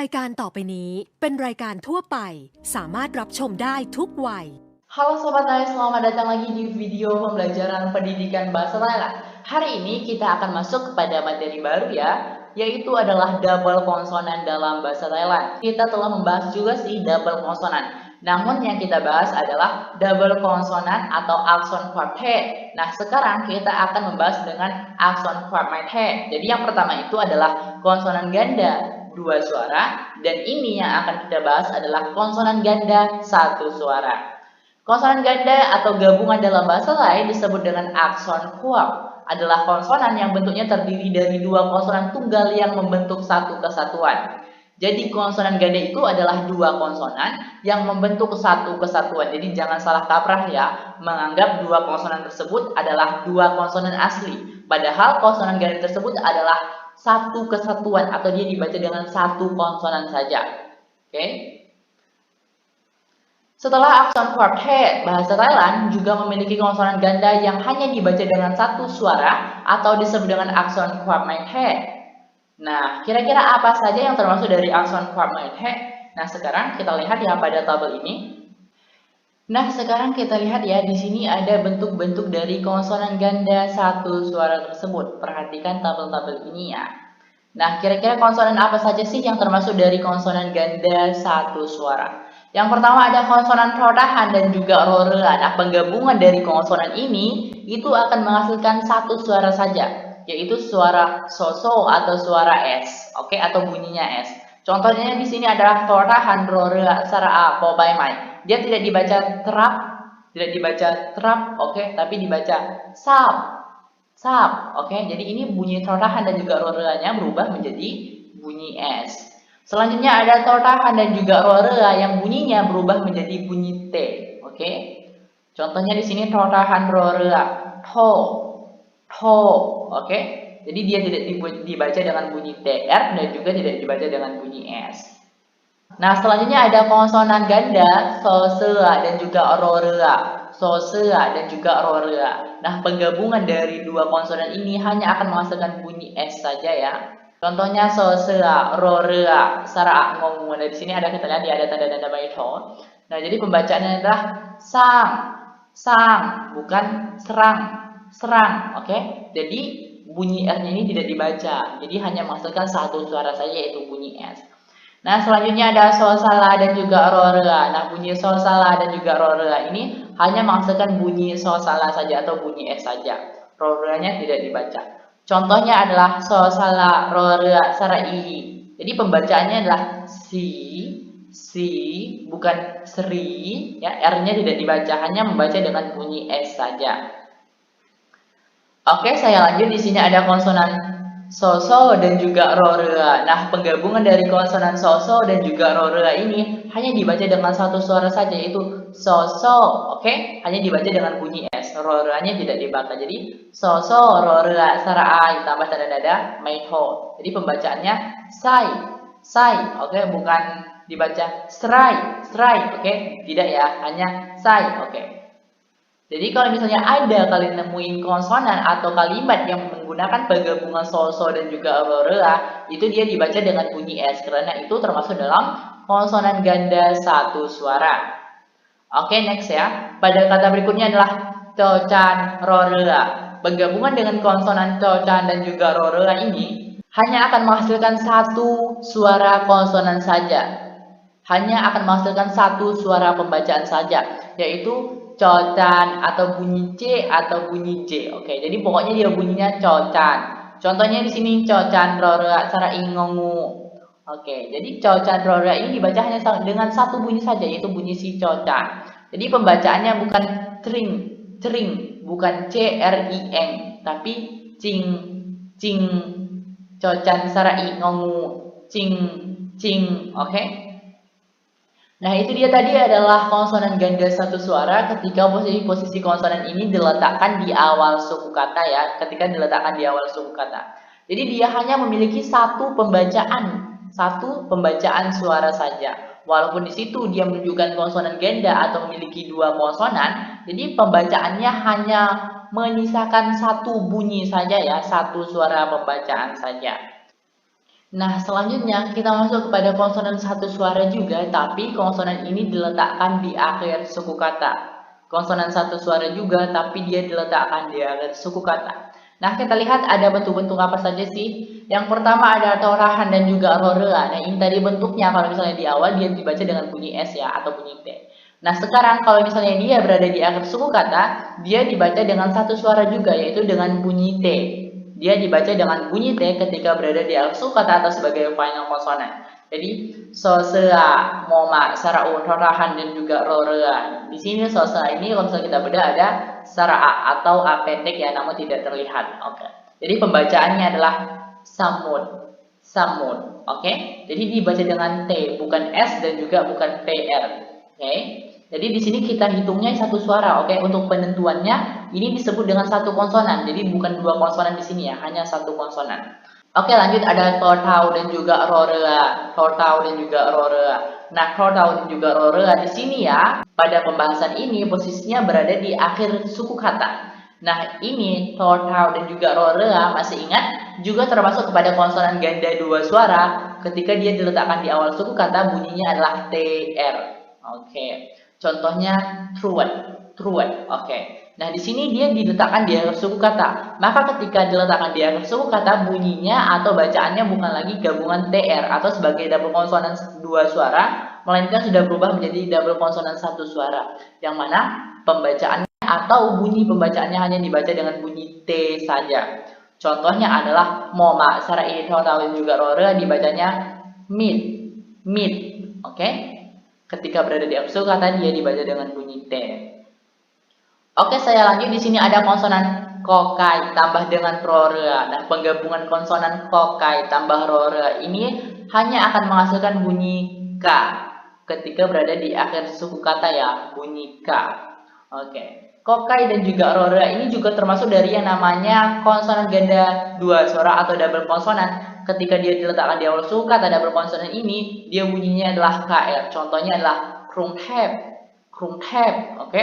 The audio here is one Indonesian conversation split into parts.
รายการต่อไปนี้เป็นรายการทั่วไปสามารถรับชมได้ทุกวัย Halo Sobat Thai, selamat datang lagi di video pembelajaran pendidikan bahasa Thailand. Hari ini kita akan masuk kepada materi baru ya, yaitu adalah double konsonan dalam bahasa Thailand. Kita telah membahas juga sih double konsonan. Namun yang kita bahas adalah double konsonan atau akson quartet. Nah, sekarang kita akan membahas dengan akson quartet. Jadi yang pertama itu adalah konsonan ganda dua suara, dan ini yang akan kita bahas adalah konsonan ganda satu suara. Konsonan ganda atau gabungan dalam bahasa lain disebut dengan akson kuak. Adalah konsonan yang bentuknya terdiri dari dua konsonan tunggal yang membentuk satu kesatuan. Jadi konsonan ganda itu adalah dua konsonan yang membentuk satu kesatuan. Jadi jangan salah kaprah ya, menganggap dua konsonan tersebut adalah dua konsonan asli. Padahal konsonan ganda tersebut adalah satu kesatuan atau dia dibaca dengan satu konsonan saja. Oke? Setelah akson quartet, bahasa Thailand juga memiliki konsonan ganda yang hanya dibaca dengan satu suara atau disebut dengan akson quartet. Nah, kira-kira apa saja yang termasuk dari akson quartet? Nah, sekarang kita lihat ya pada tabel ini. Nah, sekarang kita lihat ya, di sini ada bentuk-bentuk dari konsonan ganda satu suara tersebut. Perhatikan tabel-tabel ini ya. Nah, kira-kira konsonan apa saja sih yang termasuk dari konsonan ganda satu suara? Yang pertama ada konsonan rotahan dan juga rorea. Nah, penggabungan dari konsonan ini itu akan menghasilkan satu suara saja, yaitu suara soso atau suara S, oke, atau bunyinya S. Contohnya di sini adalah rotahan, rorea, sara, pobai, mai. Dia tidak dibaca terap, oke, tapi dibaca sap. Sap, oke. Jadi ini bunyi rotahan dan juga roreanya berubah menjadi bunyi S. Selanjutnya ada rotahan dan juga rorea yang bunyinya berubah menjadi bunyi T, oke. Contohnya di sini rotahan rorea, to, oke. Jadi dia tidak dibaca dengan bunyi TR dan juga tidak dibaca dengan bunyi S. Nah, selanjutnya ada konsonan ganda, sosea dan juga rorea. Sosea dan juga rorea. Nah, penggabungan dari dua konsonan ini hanya akan menghasilkan bunyi S saja ya. Contohnya sosea, rorea, sara, ngomong. Nah, di sini ada kita lihat ya, ada tanda-tanda baito. Nah, jadi pembacaannya adalah sang, bukan serang, oke? Jadi bunyi R-nya ini tidak dibaca. Jadi hanya menghasilkan satu suara saja yaitu bunyi S. Nah, selanjutnya ada sosala dan juga rorea. Nah, bunyi sosala dan juga rorea ini hanya menghasilkan bunyi sosala saja atau bunyi S saja. Roreanya tidak dibaca. Contohnya adalah sosala, rorea, sarai. Jadi pembacaannya adalah si, bukan seri. Ya, R-nya tidak dibaca, hanya membaca dengan bunyi S saja. Oke, saya lanjut. Di sini ada konsonan soso dan juga rorea. Nah, penggabungan dari konsonan soso dan juga rorea ini hanya dibaca dengan satu suara saja, yaitu soso. Oke, hanya dibaca dengan bunyi S. Roreanya tidak dibaca. Jadi soso, rorea, sarai tambah tanda dada, maitho. Jadi pembacaannya sai. Oke, bukan dibaca serai. Oke, tidak ya, hanya sai. Oke. Jadi kalau misalnya ada kalian nemuin konsonan atau kalimat yang menggunakan penggabungan soso dan juga rorea, itu dia dibaca dengan bunyi S karena itu termasuk dalam konsonan ganda satu suara. Oke, next ya. Pada kata berikutnya adalah cocan, rorea. Penggabungan dengan konsonan cocan dan juga rorea ini hanya akan menghasilkan satu suara konsonan saja. Hanya akan menghasilkan satu suara pembacaan saja, yaitu cocan atau bunyi C atau bunyi J. Oke, jadi pokoknya dia bunyinya cocan. Contohnya di sini cocan rorea sara ingongu. Oke, jadi cocan rorea ini dibaca hanya dengan satu bunyi saja, yaitu bunyi si cocan. Jadi pembacaannya bukan cering, bukan C R I N, tapi cing cocan sara ingongu cing. Oke. Nah, itu dia tadi adalah konsonan ganda satu suara ketika posisi konsonan ini diletakkan di awal suku kata ya, ketika diletakkan di awal suku kata. Jadi dia hanya memiliki satu pembacaan suara saja. Walaupun di situ dia menunjukkan konsonan ganda atau memiliki dua konsonan, jadi pembacaannya hanya menyisakan satu bunyi saja ya, satu suara pembacaan saja. Nah, selanjutnya kita masuk kepada konsonan satu suara juga, tapi konsonan ini diletakkan di akhir suku kata. Konsonan satu suara juga, tapi dia diletakkan di akhir suku kata. Nah, kita lihat ada bentuk-bentuk apa saja sih? Yang pertama ada torahan dan juga rorea. Nah, ini tadi bentuknya kalau misalnya di awal dia dibaca dengan bunyi S ya, atau bunyi T. Nah, sekarang kalau misalnya dia berada di akhir suku kata, dia dibaca dengan satu suara juga, yaitu dengan bunyi T. Dia dibaca dengan bunyi T ketika berada di akhir suku kata atau sebagai final konsonan. Jadi, sosea, moma, saraun, rorahan, dan juga rorea. Di sini sosea ini kalau misalnya kita bedah ada secara A atau A pendek ya, namun tidak terlihat. Oke. Jadi pembacaannya adalah samud, samud. Oke. Jadi dibaca dengan T, bukan S dan juga bukan PR. Oke. Jadi di sini kita hitungnya satu suara, oke? Untuk penentuannya ini disebut dengan satu konsonan. Jadi bukan dua konsonan di sini ya, hanya satu konsonan. Oke, lanjut ada tortau dan juga rorea. Tortau dan juga rorea. Nah, tortau dan juga rorea di sini ya, pada pembahasan ini posisinya berada di akhir suku kata. Nah, ini tortau dan juga rorea masih ingat juga termasuk kepada konsonan ganda dua suara ketika dia diletakkan di awal suku kata bunyinya adalah TR. Oke. Contohnya truet, truet. Oke. Nah, di sini dia diletakkan di akhir suku kata. Maka ketika diletakkan di akhir suku kata, bunyinya atau bacaannya bukan lagi gabungan TR atau sebagai double konsonan dua suara, melainkan sudah berubah menjadi double konsonan satu suara. Yang mana pembacaannya atau bunyi pembacaannya hanya dibaca dengan bunyi T saja. Contohnya adalah moma, secara ini dan juga rore dibacanya mid, mid. Oke. Ketika berada di absurd kata dia dibaca dengan bunyi T. Oke, saya lanjut. Di sini ada konsonan kokai tambah dengan rorea. Nah, penggabungan konsonan kokai tambah rorea ini hanya akan menghasilkan bunyi K ketika berada di akhir suku kata ya, bunyi K. Oke. Kokai dan juga rorea ini juga termasuk dari yang namanya konsonan ganda dua suara atau double konsonan. Ketika dia diletakkan di awal suku kata double konsonan ini, dia bunyinya adalah KR. Contohnya adalah krungthep, krungthep, oke?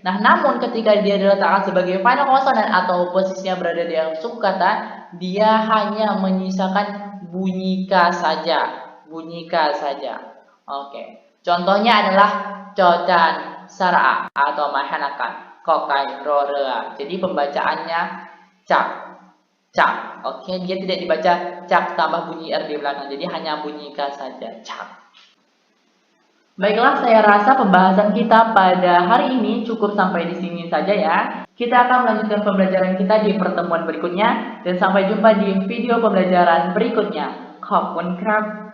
Nah, namun ketika dia diletakkan sebagai final konsonan atau posisinya berada di awal suku kata, dia hanya menyisakan bunyi K saja, bunyi K saja. Oke. Contohnya adalah cocan, sara atau mahanakan, kokai, rorea. Jadi pembacaannya cak, cak. Oke, dia tidak dibaca cak tambah bunyi R di belakang. Jadi hanya bunyi K saja, cak. Baiklah, saya rasa pembahasan kita pada hari ini cukup sampai di sini saja ya. Kita akan melanjutkan pembelajaran kita di pertemuan berikutnya dan sampai jumpa di video pembelajaran berikutnya. ขอบคุณครับ